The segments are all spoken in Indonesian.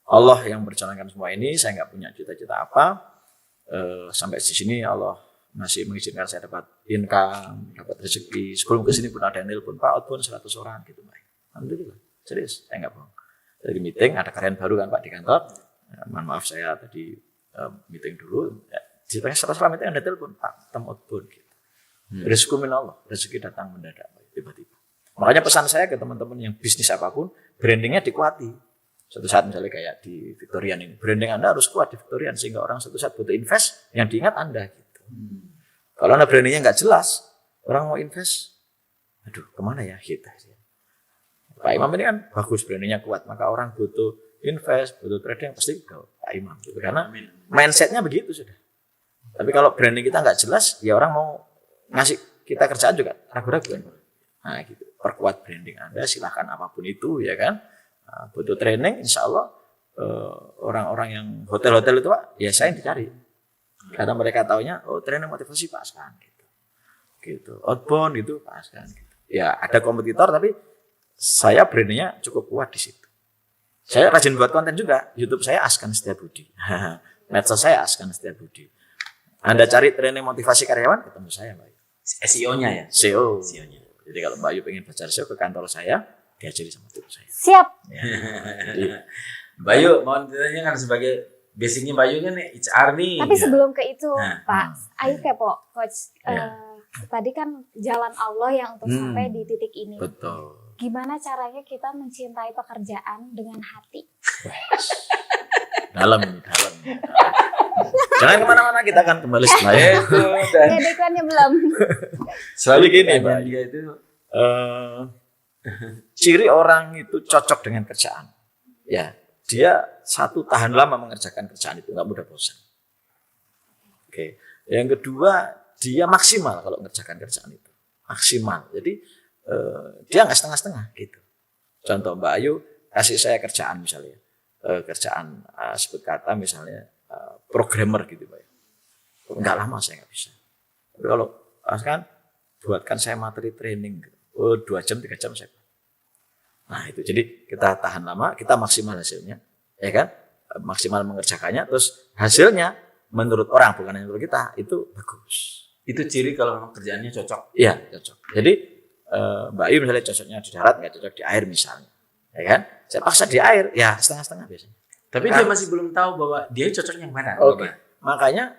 Allah yang berjalankan semua ini. Saya nggak punya cita-cita apa. Sampai di sini Allah masih mengizinkan saya dapat income, dapat rezeki. Sebelum ke sini pun ada yang nelpon, Pak outbound 100 orang gitu, Pak. Alhamdulillah, serius, saya nggak bohong. Dari meeting ada karyawan baru kan Pak di kantor. Mohon maaf saya tadi meeting dulu. Setelah meeting ada telepon, Pak, tem outbound gitu. Rezeki min Allah, rezeki datang mendadak tiba-tiba. Makanya pesan saya ke teman-teman yang bisnis apapun, brandingnya dikuati. Suatu saat misalnya kayak di Victorian ini, branding Anda harus kuat di Victorian sehingga orang suatu saat butuh invest, yang diingat Anda gitu. Kalau Anda brandingnya nggak jelas, orang mau invest, aduh kemana ya kita? Pak Imam ini kan bagus, brandingnya kuat, maka orang butuh invest, butuh trading pasti ke Pak Imam gitu. Karena mindsetnya begitu sudah. Tapi kalau branding kita nggak jelas, ya orang mau ngasih kita kerjaan juga ragu-ragu kan. Nah gitu, perkuat branding Anda, silahkan apapun itu ya kan. Butuh training, insya Allah orang-orang yang hotel-hotel itu Pak, ya saya yang dicari. Karena mereka taunya, oh training motivasi Pak Askan gitu. Outbound gitu Pak Askan gitu. Ya ada kompetitor tapi saya brandingnya cukup kuat di situ. Saya rajin buat konten juga. YouTube saya Askan Setiabudi. Medsos saya Askan Setiabudi. Anda cari training motivasi karyawan, ketemu saya Mbak Ayu. SEO-nya ya? SEO-nya. Jadi kalau Mbak Ayu pengen belajar SEO ke kantor saya, diajari sama tim saya. Siap. Ya. Mbak Ayu, mohon ditanya kan sebagai basicnya Mbak Ayu kan HR nih. Tapi sebelum ke itu, Nah. Pak, Ayu kepo, Coach. Tadi kan jalan Allah yang untuk sampai di titik ini. Betul. Gimana caranya kita mencintai pekerjaan dengan hati? Dalam. Jangan kemana-mana, kita akan kembali setelah itu. Dan Dedekannya belum. selalu gini Mbak, dia itu ciri orang itu cocok dengan kerjaan. Ya, dia tahan lama mengerjakan kerjaan itu, nggak mudah bosan. Oke. Yang kedua, dia maksimal kalau mengerjakan kerjaan itu. Maksimal. Jadi dia nggak setengah-setengah gitu. Contoh Mbak Ayu kasih saya kerjaan misalnya. Kerjaan sebut kata misalnya programmer gitu Pak. Nggak lama saya nggak bisa. Tapi kalau kan buatkan saya materi training, 2 jam 3 jam saya. Nah itu jadi kita tahan lama, kita maksimal hasilnya, ya kan? Maksimal mengerjakannya, terus hasilnya menurut orang bukan hanya menurut kita itu bagus. itu ciri kalau memang kerjaannya cocok. Iya cocok. Jadi Mbak Ayu misalnya cocoknya di darat, nggak cocok di air misalnya, ya kan? Saya paksa di air, ya setengah-setengah biasanya. Tapi dia masih belum tahu bahwa dia cocoknya yang mana. Oke. Makanya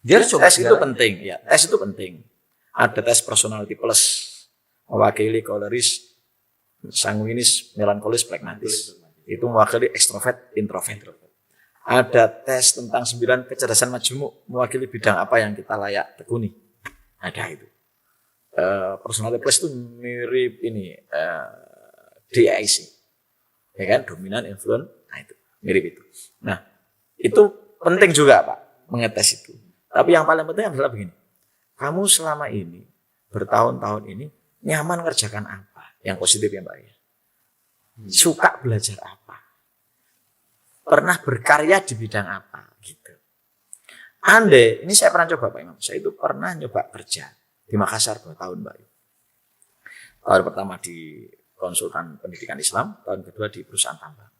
Dia harus coba tes itu penting, ya. Tes itu penting. Ada tes personality plus, mewakili koleris, sanguinis, melankolis, pragmatis. Itu mewakili ekstrovert, introvert. Ada tes tentang 9 kecerdasan majemuk, mewakili bidang apa yang kita layak tekuni. Ada itu. Personality plus itu mirip ini DIC, ya kan, dominan, influence, nah itu mirip itu. Nah itu penting juga Pak mengetes itu. Tapi yang paling penting adalah begini, kamu selama ini bertahun-tahun ini nyaman ngerjakan apa? Yang positif ya Mbak ya. Suka belajar apa? Pernah berkarya di bidang apa? Gitu. Andai, ini saya pernah coba Pak Imam, saya itu pernah nyoba kerja di Makassar 2 tahun Mbak. Tahun pertama di konsultan pendidikan Islam, tahun kedua di perusahaan tambang.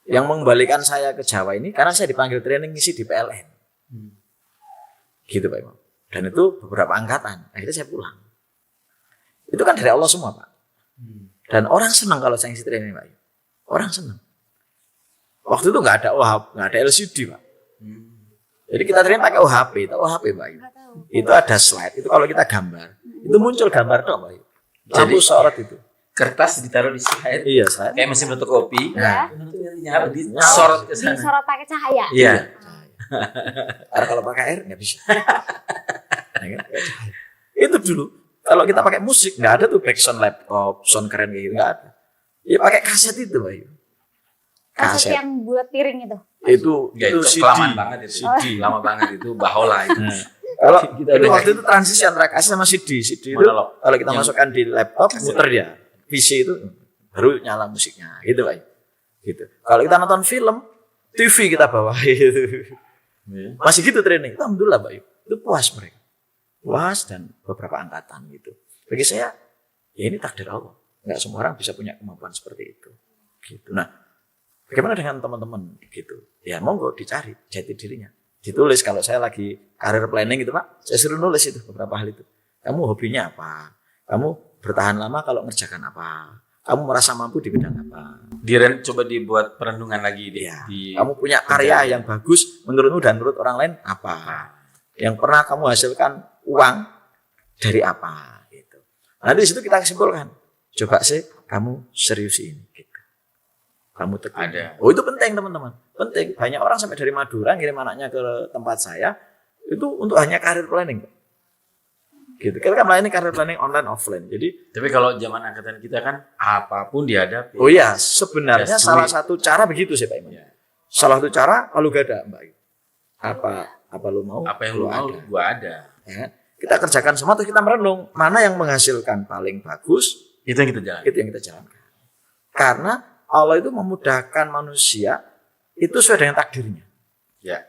Yang mengembalikan saya ke Jawa ini karena saya dipanggil training ngisi di PLN. Gitu Pak Imam. Dan itu beberapa angkatan. Akhirnya saya pulang. Itu kan dari Allah semua Pak. Dan orang senang kalau saya ngisi training Pak. Orang senang. Waktu itu nggak ada OHP, nggak ada LCD Pak. Jadi kita training pakai OHP, itu OHP Pak. Itu ada slide. Itu kalau kita gambar, itu muncul gambar dong Pak. Lampu sorot itu. Kertas ditaruh di slide. Iya, slide. Kayak mesin fotokopi. Ya. Nanti disorot ke sana. Disorot pakai cahaya. Iya. Karena kalau pakai air nggak bisa. Itu dulu. Kalau kita pakai musik nggak ada tuh backsound laptop, sound keren kayak gitu nggak ada. Ya pakai kaset itu Pak. Kaset yang bulat piring itu. Itu CD. Kelamaan banget itu. CD. Lama banget itu bahola itu. Kalau itu waktu itu transisi antara kaset sama CD. CD itu kalau kita masukkan di laptop muter dia. PC itu baru nyala musiknya, gitu Pak. Gitu. Kalau kita nonton film, TV kita bawa gitu. Masih gitu training. Alhamdulillah Pak. Itu puas mereka. Puas dan beberapa angkatan gitu. Bagi saya, ya ini takdir Allah. Enggak semua orang bisa punya kemampuan seperti itu. Gitu. Nah, bagaimana dengan teman-teman gitu? Ya monggo dicari jati dirinya. Ditulis kalau saya lagi career planning gitu Pak, saya suruh nulis itu beberapa hal itu. Kamu hobinya apa? Kamu bertahan lama kalau ngerjakan apa? Kamu merasa mampu di bidang apa? Coba dibuat perenungan lagi deh. Ya, kamu punya karya yang bagus menurutmu dan menurut orang lain apa? Yang pernah kamu hasilkan uang dari apa? Gitu. Nah di situ kita kesimpulan. Coba sih kamu serius ini. Gitu. Kamu tekun. Ada. Oh itu penting teman-teman. Penting. Banyak orang sampai dari Madura ngirim anaknya ke tempat saya itu untuk hanya career planning. Gitu. Kita kan melayani career planning online offline. Jadi Tapi kalau zaman angkatan kita kan apapun dihadapi. oh iya, sebenarnya Ya, salah sulit. satu cara begitu sih Pak Iman. Ya. Salah satu cara kalau gak ada Mbak Ayu. Apa lu mau? Apa yang lu mau, gua ada. Ya. Kita kerjakan semua terus kita merenung mana yang menghasilkan paling bagus, Itu yang kita jalan. itu yang kita jalankan. Karena Allah itu memudahkan manusia itu sesuai dengan takdirnya. Ya.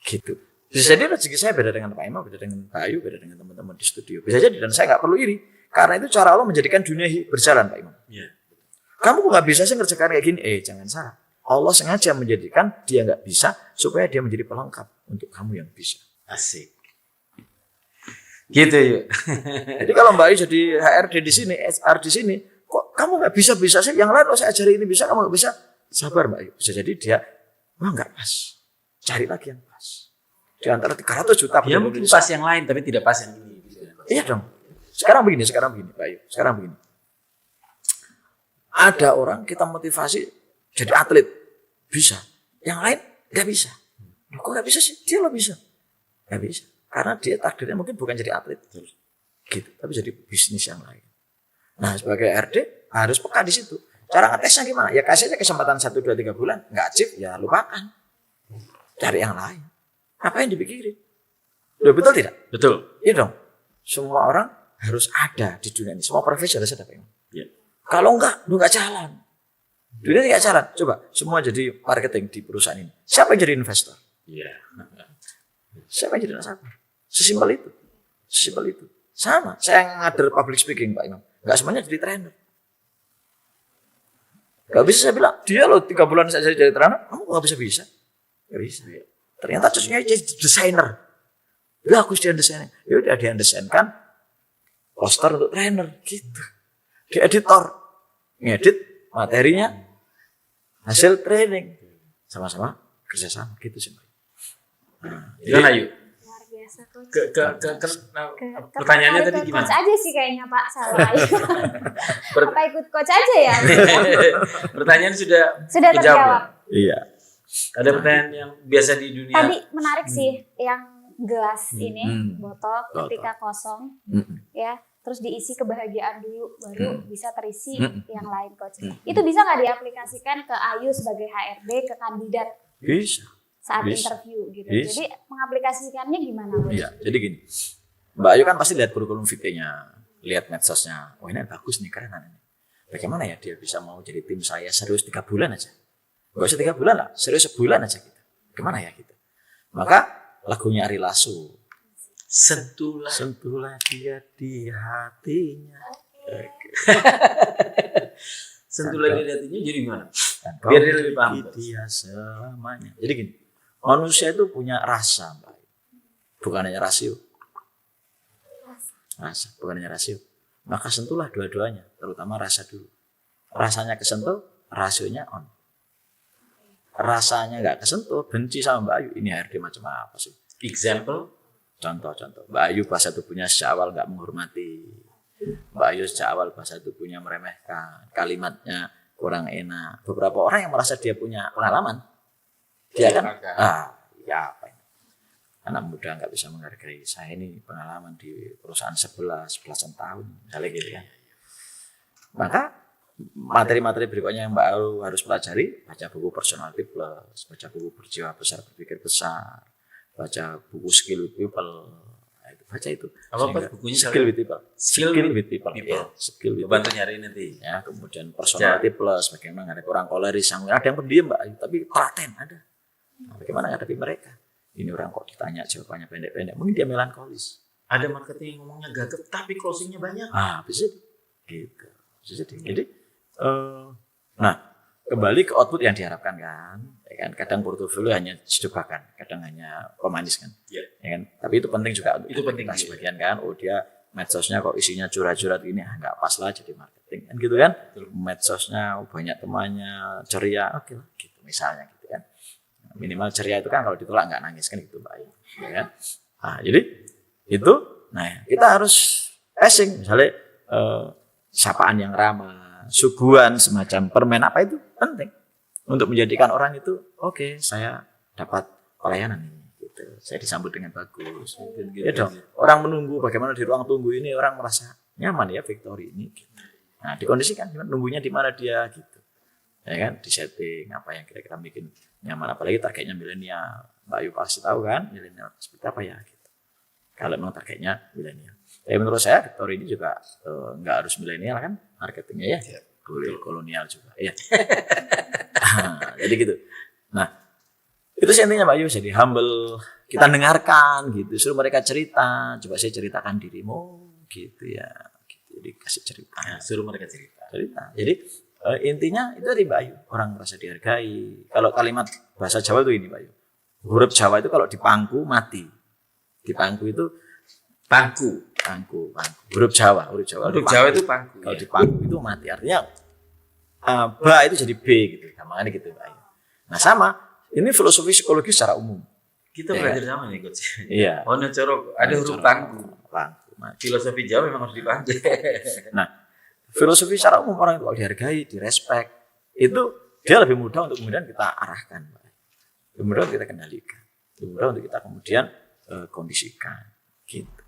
Gitu. Bisa jadi rezeki saya beda dengan Pak Imam, beda dengan Pak Ayu, beda dengan teman-teman di studio. Bisa jadi dan saya nggak perlu iri. Karena itu cara Allah menjadikan dunia berjalan Pak Imam. Ya. Kamu kok nggak bisa sih ngerjakan kayak gini? Jangan salah. Allah sengaja menjadikan dia nggak bisa supaya dia menjadi pelengkap untuk kamu yang bisa. Asik. Gitu yuk. Jadi kalau Mbak Ayu jadi HRD di sini, HR di sini, kok kamu nggak bisa sih? Yang lain kalau saya ajari ini bisa, kamu nggak bisa. Sabar Mbak Ayu. Bisa jadi dia, wah nggak pas. Cari lagi yang pas. Di antara 300 juta Ya penduduk mungkin Indonesia. pas yang lain tapi tidak pas yang ini. Iya dong. Sekarang begini Pak Ayu. Sekarang begini. Ada orang kita motivasi jadi atlet. Bisa. Yang lain nggak bisa. Kok nggak bisa sih? Dia lo bisa. Nggak bisa. Karena dia takdirnya mungkin bukan jadi atlet. Gitu. Tapi jadi bisnis yang lain. Nah sebagai RD harus peka di situ. Cara ngetesnya gimana? Ya kasih aja kesempatan 1, 2, 3 bulan. Nggak achieve ya lupakan. Cari yang lain. Apa yang dipikirin? Udah betul tidak? Betul. Iya dong. Semua orang harus ada di dunia ini. Semua profesi harus ada. Ya. Kalau enggak, lu enggak jalan. Dunia ini enggak jalan. Coba semua jadi marketing di perusahaan ini. Siapa yang jadi investor? Iya. Siapa yang jadi nasabah? Sesimpel itu. Sesimpel itu. Sama. Saya ngader public speaking Pak Imam. Enggak semuanya jadi trainer. Enggak bisa saya bilang, dia loh 3 bulan saya jadi trainer, kamu enggak bisa. Enggak bisa. Ternyata cocoknya jadi desainer. Ya aku dia desainer. Ya udah dia desainkan poster untuk trainer gitu. Dia editor, ngedit materinya, hasil training, sama-sama kerjasama gitu sih. Gimana yuk? Luar biasa coach. Pertanyaannya tadi Ikut gimana? coach aja sih kayaknya Pak, salah. Apa ikut coach aja ya? Pertanyaan sudah Sudah dijawab terjawab. Iya. Ada pertanyaan yang biasa di dunia. Tadi menarik sih yang gelas ini, botol ketika kosong, ya. Terus diisi kebahagiaan dulu, baru bisa terisi yang lain coach. Itu bisa nggak diaplikasikan ke Ayu sebagai HRD ke kandidat Bisa. saat Bisa. interview gitu. Bisa. Jadi mengaplikasikannya gimana coach? Iya, jadi gini. Mbak Ayu kan pasti lihat kurikulum vitae-nya, lihat medsosnya. Oh ini bagus nih, keren ini. Bagaimana ya dia bisa mau jadi tim saya serius 3 bulan aja? Gak usah 3 bulan lah, serius sebulan aja gitu. Gimana ya gitu? Maka lagunya Ari Lasso. Sentuhlah dia di hatinya. Sentuhlah di hatinya jadi gimana? Dan Biar kau dia lebih paham. miliki dia selamanya. Jadi gini, manusia itu punya rasa, Mbak. Bukan hanya rasio. Rasa, bukan hanya rasio. Maka sentuhlah dua-duanya, terutama rasa dulu. Rasanya kesentuh, rasionya on. Rasanya nggak kesentuh, benci sama Mbak Ayu. Ini HRD macam apa sih? Example? Contoh. Mbak Ayu bahasa tubuhnya sejak awal nggak menghormati. Mbak Ayu sejak awal bahasa tubuhnya meremehkan. Kalimatnya kurang enak. Beberapa orang yang merasa dia punya pengalaman. Dia kan, ya apa ini? Anak muda nggak bisa menghargai. Saya ini pengalaman di perusahaan 11 tahun. Misalnya gitu kan. Maka materi-materi berikutnya yang Mbak Ayu harus pelajari, baca buku Personality Plus, baca buku Berjiwa Besar Berpikir Besar, baca buku Skill with People. Nah, itu baca itu. Apa bukunya? Skill with People. Skill with People. Ya, Skill with Bantu People. nyari nanti. Ya, kemudian Personality Plus, bagaimana ada orang koleris, ada yang pendiam Mbak Ayu, tapi telaten ada. Nah, bagaimana ngadepi mereka? Ini orang kok ditanya jawabannya pendek-pendek, mungkin dia melankolis. Ada marketing yang ngomongnya gagap tapi closingnya banyak. Bisa gitu. Bisa jadi. Jadi, nah kembali ke output yang diharapkan kan. Ya kan? Kadang portofolio hanya jebakan, kadang hanya pemanis kan. Iya. Ya kan? Tapi itu penting juga untuk Itu penting kita juga. sebagian kan. Oh dia medsosnya kok isinya curhat-curhat ini nggak pas lah jadi marketing kan gitu kan. Medsosnya banyak temannya ceria, oke lah gitu misalnya gitu kan. Minimal ceria itu kan kalau ditolak nggak nangis kan gitu Mbak Ayu. Ya kan? Nah, jadi itu, nah kita harus passing misalnya sapaan yang ramah, suguhan semacam permen apa itu penting untuk menjadikan orang itu oke, saya dapat pelayanan ini gitu. Saya disambut dengan bagus gitu. Ya dong. Orang menunggu bagaimana di ruang tunggu ini orang merasa nyaman ya Victory ini gitu. Nah, dikondisikan nunggunya di mana dia gitu. Ya kan, di setting apa yang kira-kira bikin nyaman, apalagi targetnya milenial. Mbak Ayu pasti tahu kan milenial seperti apa ya gitu. Kalau memang targetnya milenial. Tapi menurut saya Victory ini juga nggak harus milenial kan marketingnya ya. Boleh kolonial juga. Iya. Jadi gitu. Nah, itu sih intinya Mbak Ayu, jadi humble. Kita dengarkan gitu, suruh mereka cerita. Coba saya ceritakan dirimu gitu ya. Gitu. Jadi kasih cerita. Suruh mereka cerita. Jadi intinya itu dari Mbak Ayu, orang merasa dihargai. Kalau kalimat bahasa Jawa itu ini Mbak Ayu. Huruf Jawa itu kalau dipangku mati. Dipangku itu Pangku. Huruf Jawa. Huruf Jawa itu pangku. Kalau dipangku itu mati. Artinya ba itu jadi b gitu. Makanya gitu Mbak Ayu. Nah sama, ini filosofi psikologi secara umum. Kita belajar sama nih coach. Iya. Ono corok ada huruf pangku. Pangku mati. Filosofi Jawa memang harus dipangku. Nah, filosofi secara umum orang itu kalau dihargai, direspek, itu dia lebih mudah untuk kemudian kita arahkan, lebih mudah untuk kita kendalikan, lebih mudah untuk kita kemudian kondisikan, gitu.